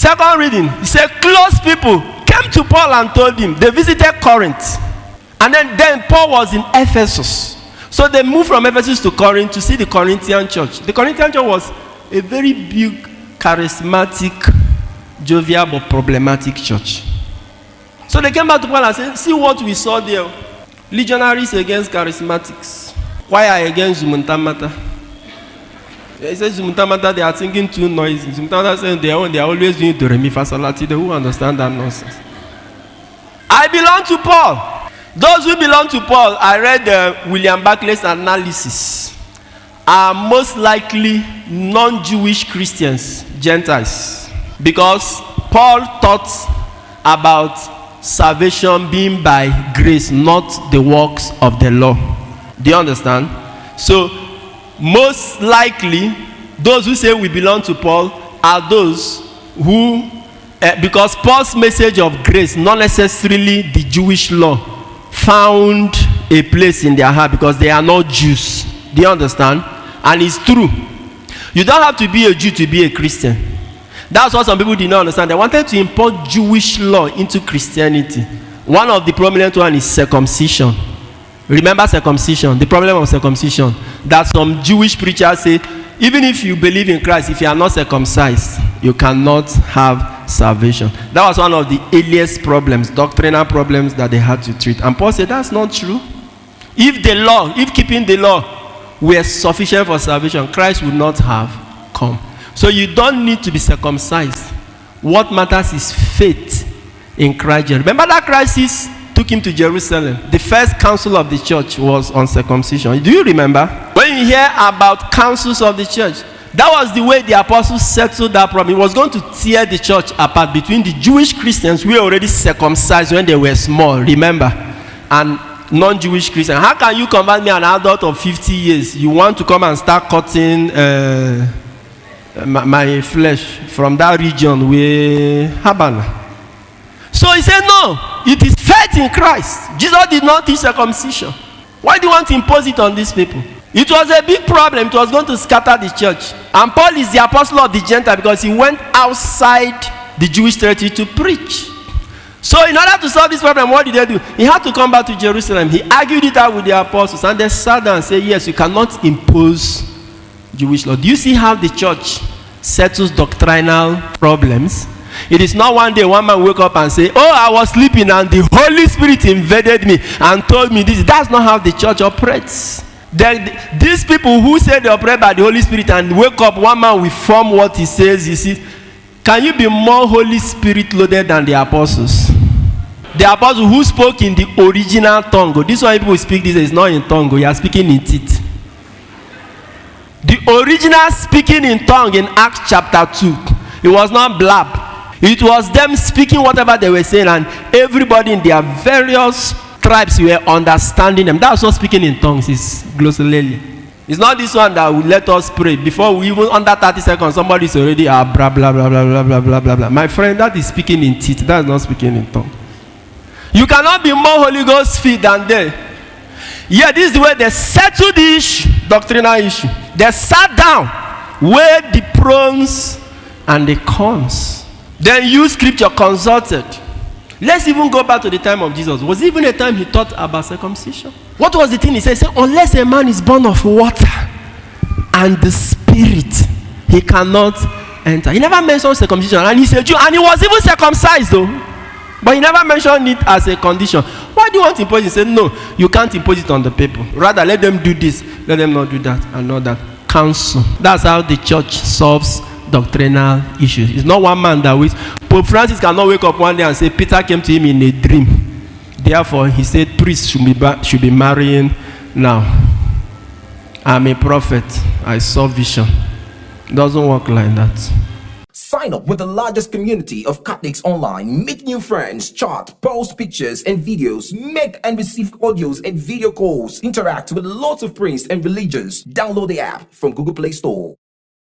Second reading, he said, close people came to Paul and told him. They visited Corinth. And then Paul was in Ephesus. So they moved from Ephesus to Corinth to see the Corinthian church. The Corinthian church was a very big, charismatic, jovial, but problematic church. So they came back to Paul and said, see what we saw there. Legionaries against charismatics. Choir against Zumuntamata. He says Zumuntamata, they are singing too noisy. Zumuntamata says they are always doing Do Re Mi Fa Sol La Ti. They who understand that nonsense. I belong to Paul. Those who belong to Paul, I read William Barclay's analysis, are most likely non-Jewish Christians, Gentiles. Because Paul taught about salvation being by grace, not the works of the law. Do you understand? So, most likely, those who say we belong to Paul are those who, because Paul's message of grace, not necessarily the Jewish law, found a place in their heart because they are not Jews. Do you understand? And it's true. You don't have to be a Jew to be a Christian. That's what some people did not understand. They wanted to import Jewish law into Christianity. One of the prominent ones is circumcision. Remember circumcision, the problem of circumcision. That some Jewish preachers say, even if you believe in Christ, if you are not circumcised, you cannot have salvation. That was one of the earliest problems, doctrinal problems that they had to treat. And Paul said, that's not true. If keeping the law were sufficient for salvation, Christ would not have come. So you don't need to be circumcised. What matters is faith in Christ. Remember that crisis took him to Jerusalem. The first council of the church was on circumcision. Do you remember? When you hear about councils of the church, that was the way the apostles settled that problem. It was going to tear the church apart between the Jewish Christians who were already circumcised when they were small, remember, and non-Jewish Christians. How can you convert me, an adult of 50 years? You want to come and start cutting my flesh from that region with Habana. So he said, no, it is faith in Christ. Jesus did not teach circumcision. Why do you want to impose it on these people? It was a big problem. It was going to scatter the church. And Paul is the apostle of the Gentiles because he went outside the Jewish territory to preach. So in order to solve this problem, what did they do? He had to come back to Jerusalem. He argued it out with the apostles. And they sat down and said, yes, you cannot impose Jewish law. Do you see how the church settles doctrinal problems? It is not one day one man wake up and say, oh, I was sleeping and the Holy Spirit invaded me and told me this. That's not how the church operates. These people who say they operate by the Holy Spirit and wake up, one man will form what he says. You see, can you be more Holy Spirit loaded than the apostles? The apostles who spoke in the original tongue. This one people speak this is not in tongue. You are speaking in it. The original speaking in tongue in Acts chapter 2. It was not blab. It was them speaking whatever they were saying, and everybody in their various tribes were understanding them. That's what speaking in tongues is, glossolalia. It's not this one that will let us pray. Before we even under 30 seconds, somebody is already blah blah blah blah blah blah blah blah blah. My friend, that is speaking in teeth. That's not speaking in tongue. You cannot be more Holy Ghost filled than they. Yeah, this is the way they settled the issue, doctrinal issue. They sat down, weighed the pros and the cons. Then you scripture consulted. Let's even go back to the time of Jesus. Was it even a time he taught about circumcision? What was the thing he said? He said, unless a man is born of water and the Spirit, he cannot enter. He never mentioned circumcision. And he's a Jew. And he was even circumcised though. But he never mentioned it as a condition. Why do you want to impose it? He said, no, you can't impose it on the people. Rather, let them do this. Let them not do that and not that. Counsel. That's how the church solves doctrinal issues. It's not one man that waits. Pope Francis cannot wake up one day and say Peter came to him in a dream. Therefore, he said priests should be marrying now. I'm a prophet. I saw vision. It doesn't work like that. Sign up with the largest community of Catholics online. Make new friends, chat, post pictures and videos, make and receive audios and video calls, interact with lots of priests and religions. Download the app from Google Play Store.